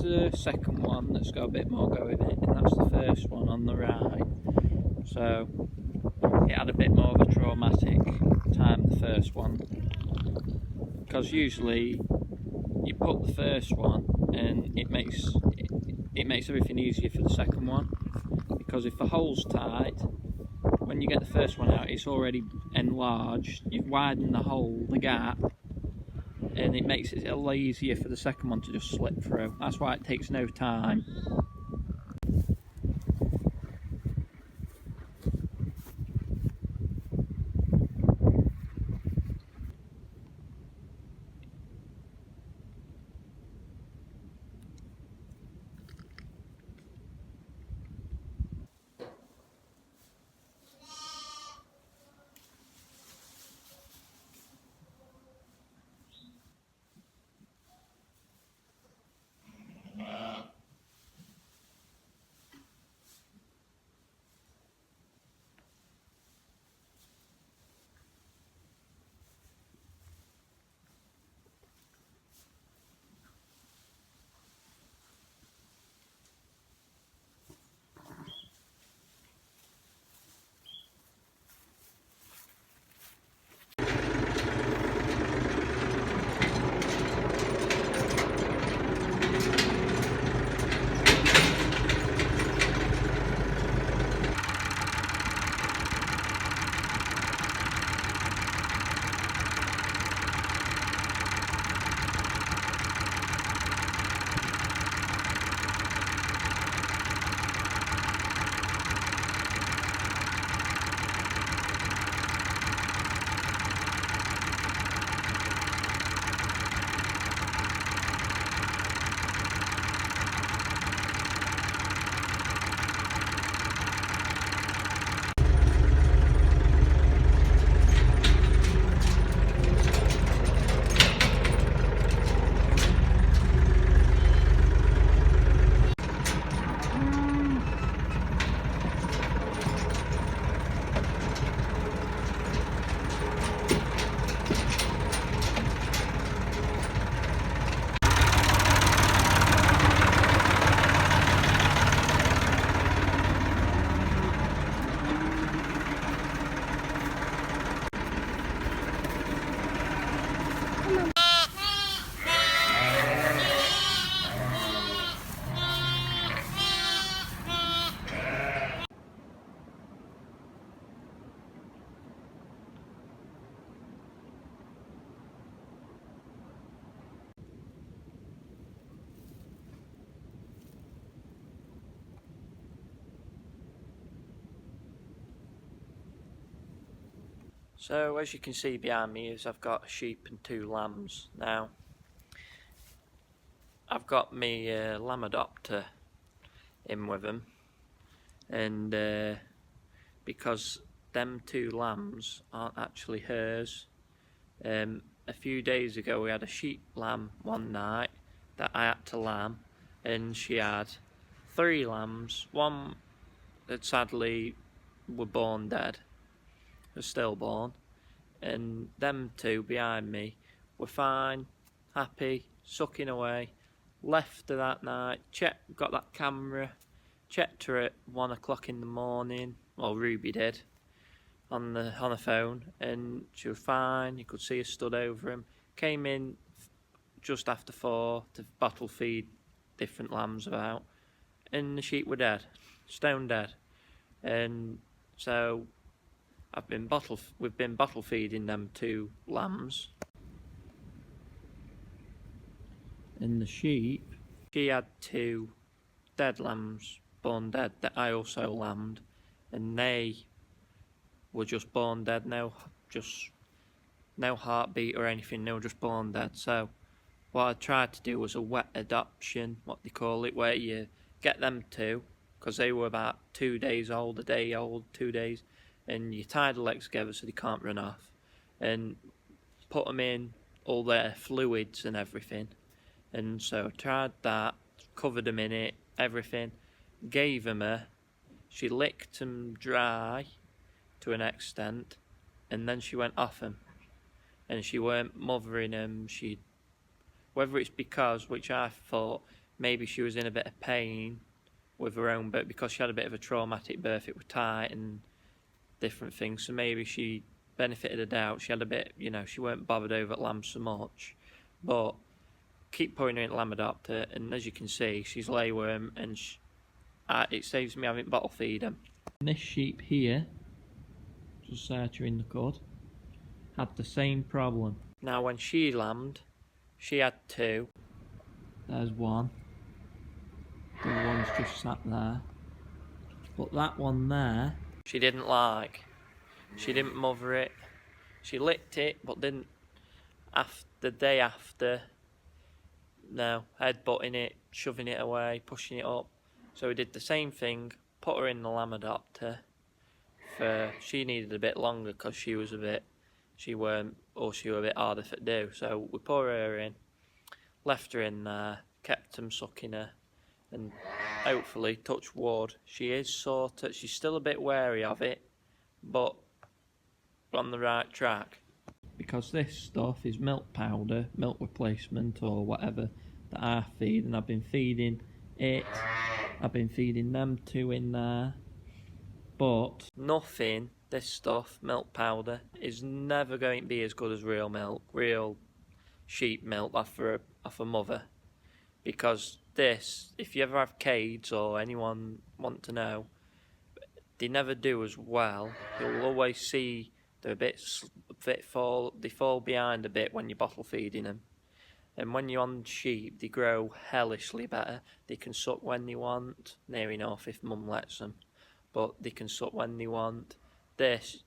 the second one that's got a bit more go in it, and that's the first one on the right. So it had a bit more of a traumatic time, the first one, because usually you put the first one and it makes everything easier for the second one, because if the hole's tight, when you get the first one out, it's already enlarged, you've widened the hole, the gap, and it makes it a little easier for the second one to just slip through. That's why it takes no time. So as you can see behind me is I've got a sheep and 2 lambs. Now I've got me lamb adopter in with them, and because them 2 lambs aren't actually hers, a few days ago we had a sheep lamb one night that I had to lamb, and she had 3 lambs. One that sadly were born dead, was stillborn, and them 2 behind me were fine, happy, sucking away. Left her that night, got that camera, checked her at 1 o'clock in the morning, well Ruby did, on the phone, and she was fine. You could see her stood over him. Came in just after 4 to bottle feed different lambs about, and the sheep were dead, stone dead. And so we've been bottle feeding them 2 lambs. And the sheep, she had 2 dead lambs, born dead, that I also lambed, and they were just born dead, no heartbeat or anything, they were just born dead. So what I tried to do was a wet adoption, what they call it, where you get them 2, because they were about 2 days old, a day old, 2 days, and you tie the legs together so they can't run off, and put them in all their fluids and everything. And so I tried that, covered them in it, everything, gave them her. She licked them dry to an extent, and then she went off them, and she weren't mothering them. Whether it's because, which I thought, maybe she was in a bit of pain with her own birth, because she had a bit of a traumatic birth. It was tight and different things, so maybe she benefited a doubt. She had a bit, you know, she weren't bothered over at lamb so much, but keep putting her in lamb adopter, and as you can see, she's layworm, and it saves me having bottle feed them. This sheep here, just searching the cud, had the same problem. Now when she lambed, she had 2. There's one. The other one's just sat there. But that one there, she didn't like. She didn't mother it. She licked it, but didn't. The day after, no, headbutting it, shoving it away, pushing it up. So we did the same thing, put her in the lamb adopter. She needed a bit longer because she was a bit harder to do. So we put her in, left her in there, kept them sucking her, and hopefully, touch wood, she's still a bit wary of it, but on the right track. Because this stuff is milk powder, milk replacement or whatever that I feed, and I've been feeding it, I've been feeding them 2 in there, but nothing, this stuff, milk powder, is never going to be as good as real milk, real sheep milk off a mother. Because this, if you ever have kids or anyone want to know, they never do as well. You'll always see they're they fall behind a bit when you're bottle feeding them. And when you're on sheep, they grow hellishly better. They can suck when they want, near enough if mum lets them, but they can suck when they want. This,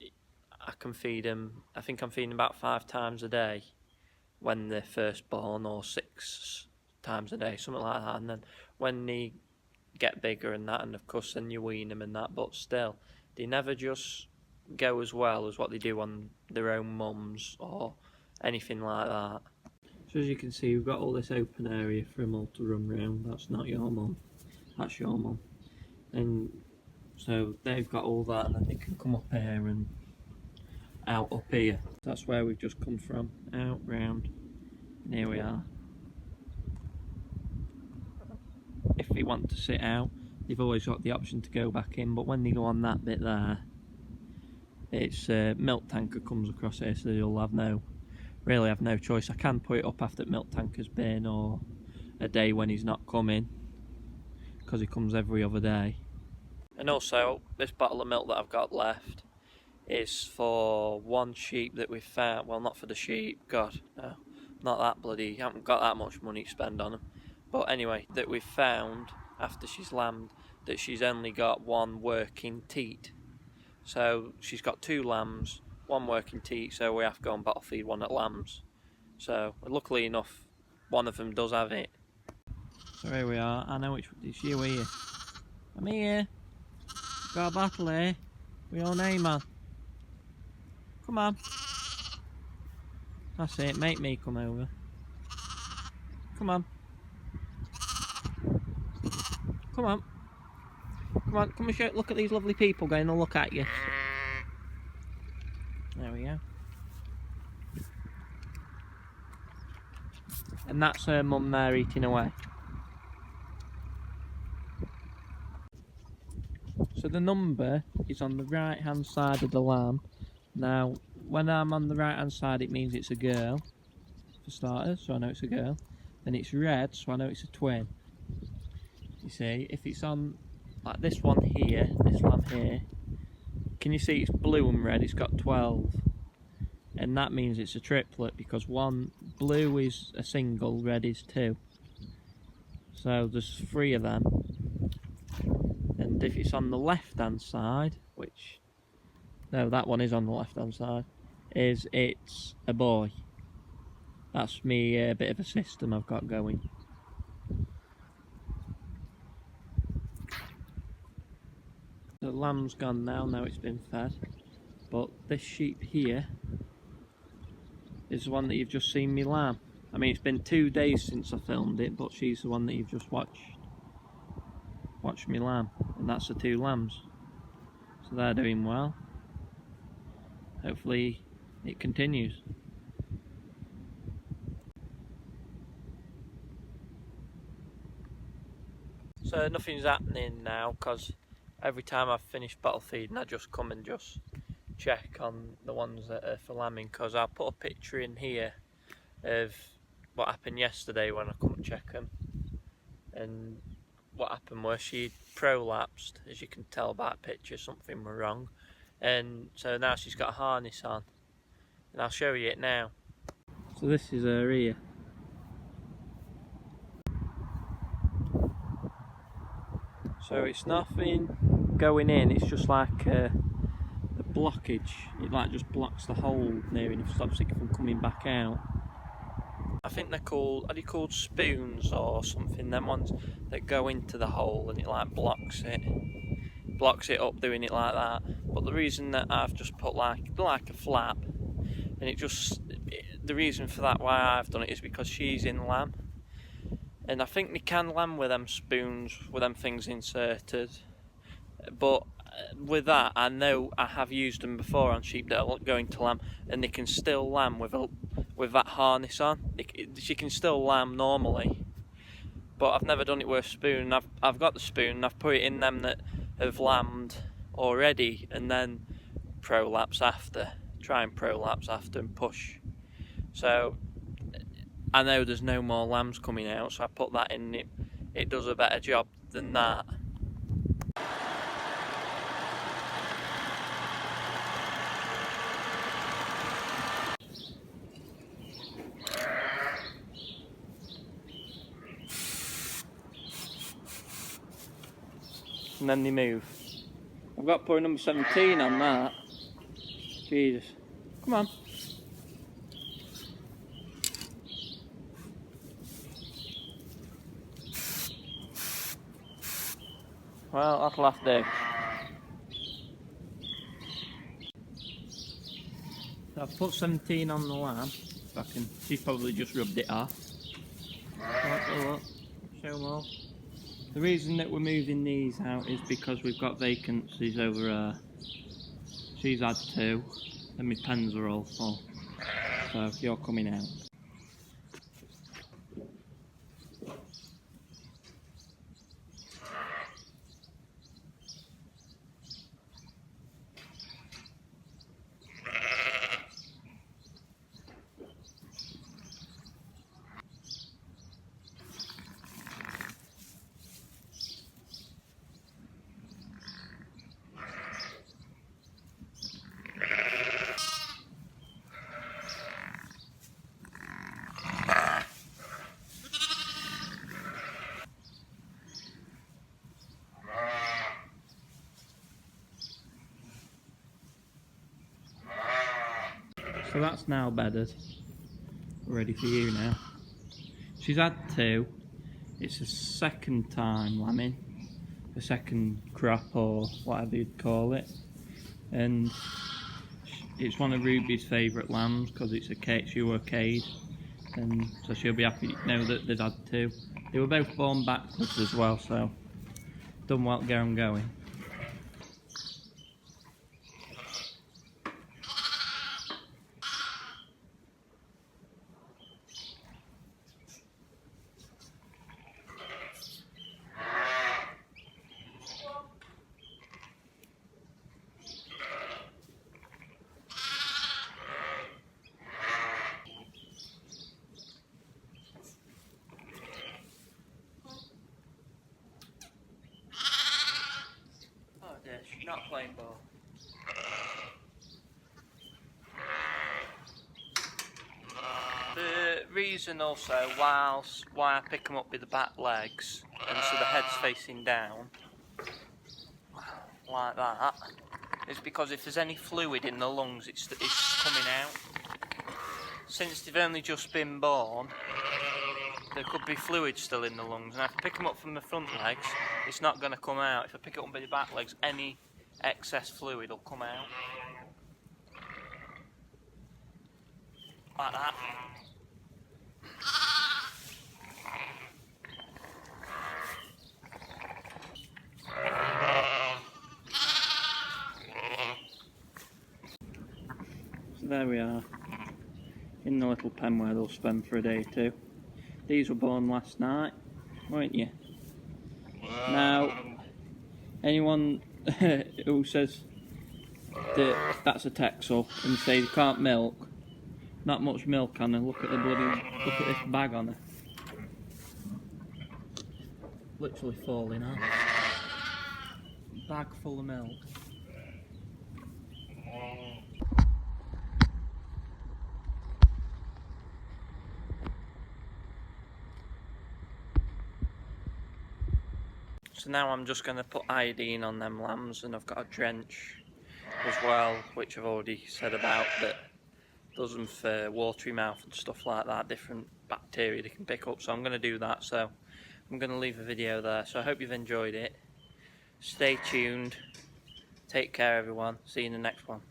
I can feed them, I think I'm feeding about 5 times a day when they're first born, or 6 times a day, something like that. And then when they get bigger and that, and of course then you wean them and that, but still, they never just go as well as what they do on their own mums or anything like that. So as you can see, we've got all this open area for them all to run round. That's not your mum, that's your mum. And so they've got all that, and then they can come up here and out up here. That's where we've just come from, out, round, and here we are. If they want to sit out, they've always got the option to go back in, but when they go on that bit there, it's milk tanker comes across here, so you'll have no choice. I can put it up after the milk tanker's been, or a day when he's not coming, because he comes every other day. And also, this bottle of milk that I've got left is for one sheep that we found. Well, not for the sheep, God, no, not that bloody, I haven't got that much money to spend on them. But anyway, that we found after she's lambed, that she's only got 1 working teat. So she's got 2 lambs, 1 working teat, so we have to go and bottle feed one at lambs. So luckily enough, one of them does have it. So here we are. I know which it's you here. I'm here. Got a bottle here with your name on. Come on. That's it. Make me come over. Come on. Come on. Come on, come and show, look at these lovely people going to look at you. There we go. And that's her mum there eating away. So the number is on the right hand side of the lamb. Now, when I'm on the right hand side, it means it's a girl, for starters, so I know it's a girl. Then it's red, so I know it's a twin. You see, if it's on like this one here, this lamb here, can you see it's blue and red? It's got 12, and that means it's a triplet, because one blue is a single, red is 2, so there's 3 of them. And if it's on the left hand side, which, no, that one is on the left hand side, it's a boy. That's me, a bit of a system I've got going. The lamb's gone now it's been fed, but this sheep here is the one that you've just seen me lamb. I mean, it's been 2 days since I filmed it, but she's the one that you've just watched me lamb, and that's the 2 lambs. So they're doing well. Hopefully it continues. So nothing's happening now because every time I've finished bottle feeding I just come and just check on the ones that are for lambing, because I'll put a picture in here of what happened yesterday when I come and check them. And what happened was she prolapsed, as you can tell by that picture, something was wrong. And so now she's got a harness on, and I'll show you it now. So this is her ear. So it's nothing going in, it's just like a blockage. It like just blocks the hole near enough, stops it from coming back out. I think they're called, are they called spoons or something? Them ones that go into the hole and it like blocks it up doing it like that. But the reason that I've just put like a flap, and the reason for that why I've done it is because she's in lamb. And I think they can lamb with them spoons, with them things inserted. But with that, I know I have used them before on sheep that are going to lamb, and they can still lamb with that harness on. She can still lamb normally. But I've never done it with a spoon. I've got the spoon, and I've put it in them that have lambed already, and then prolapse after. Try and prolapse after and push. So I know there's no more lambs coming out, so I put that in. It does a better job than that. And then they move. I've got to put number 17 on that. Jesus. Come on. Well, that'll have to do. So I've put 17 on the lamb. She's probably just rubbed it off. Look. Show them all. The reason that we're moving these out is because we've got vacancies over her. She's had 2, and my pens are all full. So you're coming out. So that's now bedded, ready for you now. She's had 2, it's a second time lambing, a second crop or whatever you'd call it, and it's one of Ruby's favourite lambs because it's she were cade, and so she'll be happy to know that they've had 2. They were both born backwards as well, so done well to get them going. She's not playing ball. The reason also why I pick them up with the back legs, and so the head's facing down, like that, is because if there's any fluid in the lungs, it's coming out. Since they've only just been born, there could be fluid still in the lungs, and if I pick them up from the front legs, it's not going to come out. If I pick it up by the back legs, any excess fluid will come out. Like that. So there we are, in the little pen where they'll spend for a day or two. These were born last night, weren't you? Now, anyone who says that that's a Texel and say they can't milk, not much milk on her. Look at the bloody, look at this bag on her. Literally falling off. Bag full of milk. So now I'm just going to put iodine on them lambs, and I've got a drench as well, which I've already said about, that does them for watery mouth and stuff like that, different bacteria they can pick up. So I'm going to do that, so I'm going to leave a video there. So I hope you've enjoyed it. Stay tuned. Take care everyone. See you in the next one.